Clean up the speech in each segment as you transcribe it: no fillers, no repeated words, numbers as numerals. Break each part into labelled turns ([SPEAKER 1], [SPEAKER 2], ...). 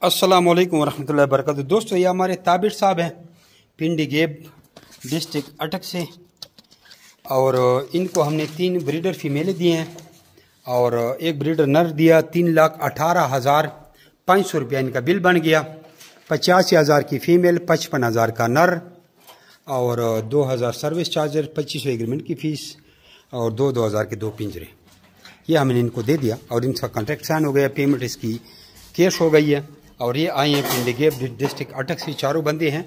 [SPEAKER 1] अस्सलाम वालेकुम वरहमतुल्लाहि वबरकातुहू। दोस्तों, ये हमारे ताबिर साहब हैं पिंडी गेब डिस्ट्रिक्ट अटक से, और इनको हमने 3 ब्रीडर फीमेलें दिए हैं और एक ब्रीडर नर दिया। 3,18,500 रुपया इनका बिल बन गया। 85,000 की फ़ीमेल, 55,000 का नर और 2,000 सर्विस चार्जर, 2500 एग्रीमेंट की फ़ीस और 2,000 के 2 पिंजरे। ये हमने इनको दे दिया और इनका कॉन्ट्रैक्ट साइन हो गया, पेमेंट इसकी कैश हो गई है। और ये आए हैं पिंडी गेब डिस्ट्रिक्ट अटक से, चारों बंदे हैं।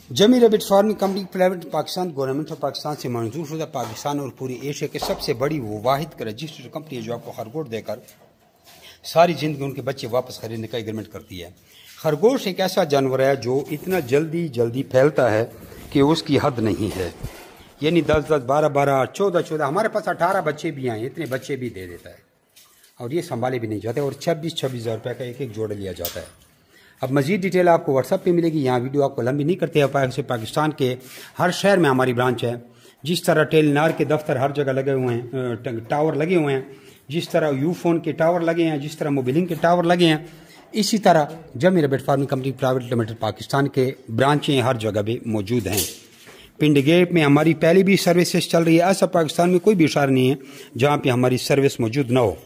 [SPEAKER 1] जमी rabbit farming company private Pakistan, government of Pakistan से मंजूर शुदा, पाकिस्तान और पूरी एशिया के सबसे बड़ी वो वाहिद रजिस्टर्ड कंपनी है जो आपको खरगोश देकर सारी ज़िंदगी उनके बच्चे वापस खरीदने का एग्रीमेंट करती है। खरगोश एक ऐसा जानवर है जो इतना जल्दी फैलता है कि उसकी हद नहीं है। यानी 10-10, 12-12, 14-14, हमारे पास 18 बच्चे भी आए, इतने बच्चे भी दे देता है और ये संभाले भी नहीं जाते। और 26,000 रुपये का एक जोड़ा लिया जाता है। अब मज़ीद डिटेल आपको व्हाट्सअप पे मिलेगी। यहाँ वीडियो आपको लंबी नहीं करते हैं। पाकिस्तान के हर शहर में हमारी ब्रांच है। जिस तरह टेलीनार के दफ्तर हर जगह लगे हुए हैं, टावर लगे हुए हैं, जिस तरह यूफोन के टावर लगे हैं, जिस तरह मोबिलिंग के टावर लगे हैं, इसी तरह जमी rabbit farming company private limited Pakistan के ब्रांचें हर जगह भी मौजूद हैं। पिंडी गेब में हमारी पहले भी सर्विसेज चल रही है। ऐसा पाकिस्तान में कोई भी शहर नहीं है जहाँ पे हमारी सर्विस मौजूद ना हो।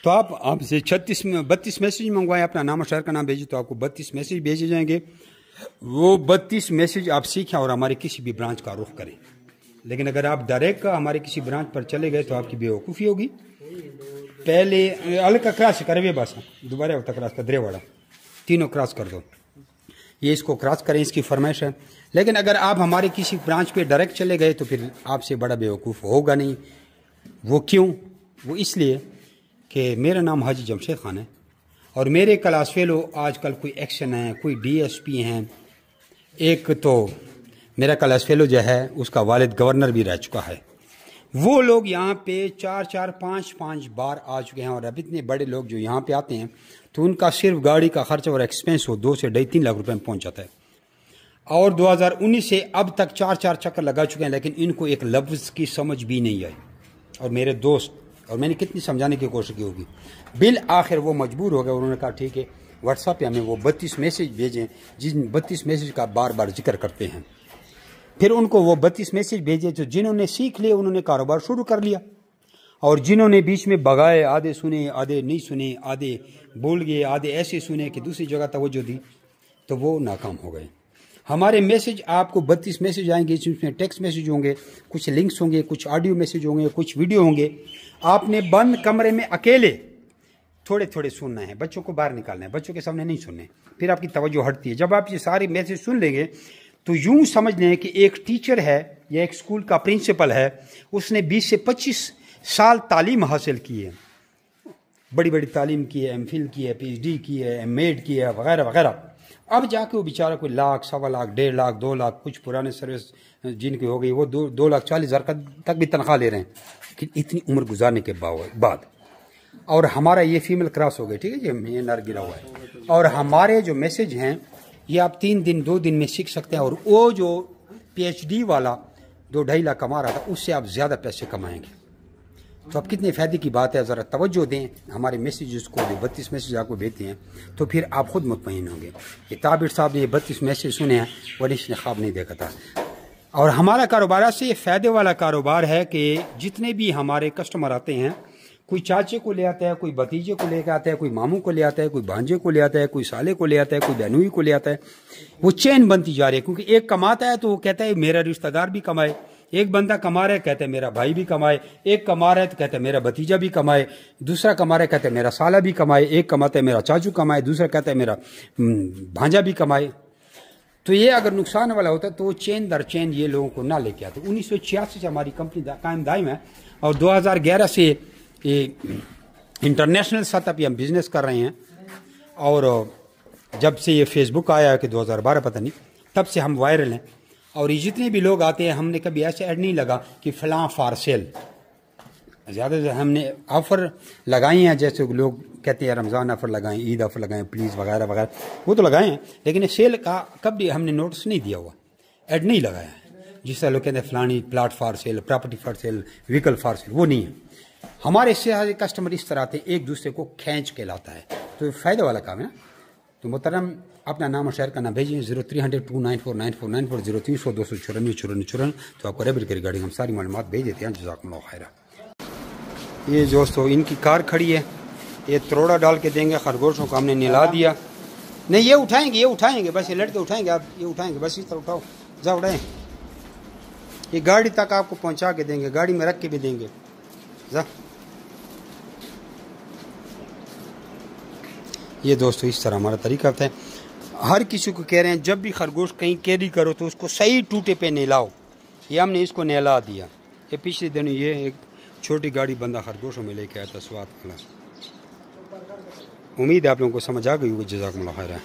[SPEAKER 1] तो आप आपसे 32 मैसेज मंगवाएं, अपना नाम और शहर का नाम भेजिए तो आपको 32 मैसेज भेजे जाएंगे। वो 32 मैसेज आप सीखें और हमारे किसी भी ब्रांच का रुख करें। लेकिन अगर आप डायरेक्ट हमारे किसी ब्रांच पर चले गए तो आपकी बेवकूफ़ी होगी। पहले अलग का क्रॉस करे, बस दोबारा होता क्रॉस का द्रेवाड़ा, तीनों क्रॉस कर दो, ये इसको क्रॉस करें, इसकी फरमाइश है। लेकिन अगर आप हमारे किसी ब्रांच पे डायरेक्ट चले गए तो फिर आपसे बड़ा बेवकूफ़ होगा नहीं। वो क्यों? वो इसलिए कि मेरा नाम हाजी जमशेद खान है और मेरे क्लास फेलो आजकल कोई एक्शन है, कोई DSP हैं। एक तो मेरा क्लास फेलो जो है उसका वालिद गवर्नर भी रह चुका है। वो लोग यहाँ पे 4-4, 5-5 बार आ चुके हैं। और अब इतने बड़े लोग जो यहाँ पे आते हैं तो उनका सिर्फ गाड़ी का खर्चा और एक्सपेंस हो 2 से 2.5-3 लाख रुपए में पहुँच जाता है। और 2019 से अब तक 4-4 चक्कर लगा चुके हैं, लेकिन इनको एक लफ्ज़ की समझ भी नहीं आई। और मेरे दोस्त, और मैंने कितनी समझाने की कोशिश की होगी, बिल आखिर वो मजबूर हो गए। उन्होंने कहा ठीक है, व्हाट्सएप पे हमें वो 32 मैसेज भेजें जिन 32 मैसेज का बार बार जिक्र करते हैं। फिर उनको वो 32 मैसेज भेजे तो जिन्होंने सीख लिए उन्होंने कारोबार शुरू कर लिया, और जिन्होंने बीच में बगाए, आधे सुने आधे नहीं सुने, आधे भूल गए, आधे ऐसे सुने कि दूसरी जगह तवज्जो दी, तो वो नाकाम हो गए। हमारे मैसेज आपको 32 मैसेज आएंगे, जिसमें टेक्स्ट मैसेज होंगे, कुछ लिंक्स होंगे, कुछ ऑडियो मैसेज होंगे, कुछ वीडियो होंगे। आपने बंद कमरे में अकेले थोड़े थोड़े सुनना है, बच्चों को बाहर निकालना है, बच्चों के सामने नहीं सुनने, फिर आपकी तवज्जो हटती है। जब आप ये सारे मैसेज सुन लेंगे तो यूं समझ लें कि एक टीचर है या एक स्कूल का प्रिंसिपल है, उसने 20 से 25 साल तालीम हासिल की है, बड़ी बड़ी तालीम की है, MPhil की है, PhD की है, MAd की है, वगैरह वगैरह। अब जाके वो बेचारा कोई लाख, 1.25 लाख, 1.5 लाख, 2 लाख, कुछ पुराने सर्विस जिनकी हो गई वो 2,40,000 तक भी तनख्वाह ले रहे हैं। लेकिन इतनी उम्र गुजारने के बाद, और हमारा ये फीमेल क्रॉस हो गई, ठीक है, ये नर गिरा हुआ है। और हमारे जो मैसेज हैं ये आप 3 दिन 2 दिन में सीख सकते हैं। और वो जो PhD वाला 2-2.5 लाख कमा रहा था, उससे आप ज़्यादा पैसे कमाएंगे। तो अब कितने फ़ायदे की बात है। ज़रा तवज्जो दें हमारे मैसेजेस को। 32 मैसेज आपको भेजते हैं तो फिर आप खुद मुतमईन होंगे। ये ताबिर साहब ने ये 32 मैसेज सुने हैं और इसने ख्वाब नहीं देखा था। और हमारा कारोबार से ये फ़ायदे वाला कारोबार है कि जितने भी हमारे कस्टमर आते हैं, कोई चाचे को ले आता है, कोई भतीजे को लेकर आता है, कोई मामू को ले आता है, कोई भांजे को ले आता है, कोई साले को ले आता है, कोई बहनोई को ले आता है। वो चेन बनती जा रही है, क्योंकि एक कमाता है तो वो कहता है मेरा रिश्तेदार भी कमाए, एक बंदा कमा रहा है कहता है मेरा भाई भी कमाए, एक कमा रहा है तो कहता है मेरा भतीजा भी कमाए, दूसरा कमा रहा है कहता है मेरा साला भी कमाए, एक कमाता है मेरा चाचू कमाए, दूसरा कहता है मेरा भांजा भी कमाए। तो ये अगर नुकसान वाला होता है तो वो चेन दर चेन ये लोगों को ना लेके आते। 1986 से हमारी कंपनी कायम दायम है और 2011 से ये इंटरनेशनल सतह पे हम बिजनेस कर रहे हैं। और जब से ये फेसबुक आया है कि 2012 पता नहीं, तब से हम वायरल हैं। और ये जितने भी लोग आते हैं, हमने कभी ऐसे ऐड नहीं लगा कि फ़लाँ फॉर सेल। ज़्यादा से हमने ऑफ़र लगाई हैं, जैसे लोग कहते हैं रमज़ान ऑफ़र लगाएं, ईद ऑफ़र लगाएं प्लीज़, वगैरह वगैरह, वो तो लगाए हैं। लेकिन सेल का कभी हमने नोटिस नहीं दिया हुआ, ऐड नहीं लगाया है। जिस तरह लोग कहते हैं फ़लानी plot for sale, property for sale, vehicle for sale, वो नहीं है। हमारे से कस्टमर इस तरह आते हैं, एक दूसरे को खींच के लाता है। तो फ़ायदा वाला काम है ना। तो मोहतरम अपना नाम और शहर का नाम भेजिए 0300294949 0300 तो आपको रेबिट की गाड़ी हम सारी मालूमात भेज देते हैं। जज़ाकुमुल्लाह खैरा। ये दोस्तों इनकी कार खड़ी है, ये त्रोड़ा डाल के देंगे खरगोशों को, हमने निला दिया। नहीं ये उठाएंगे बस, ये लड़के उठाएंगे, आप ये उठाएंगे बस, इस तरह उठाओ, जा उठाएं, ये गाड़ी तक आपको पहुंचा के देंगे, गाड़ी में रख के भी देंगे। जा ये दोस्तों इस तरह हमारा तरीका होता है। हर किसी को कह रहे हैं जब भी खरगोश कहीं कैरी करो तो उसको सही टूटे पे नहलाओ। ये हमने इसको नहला दिया। ये पिछले दिन ये एक छोटी गाड़ी बंदा खरगोशों में लेके आया था स्वाद वाला। उम्मीद है आप लोगों को समझ आ गई होगी। जज़ाकुमुल्लाह खैर।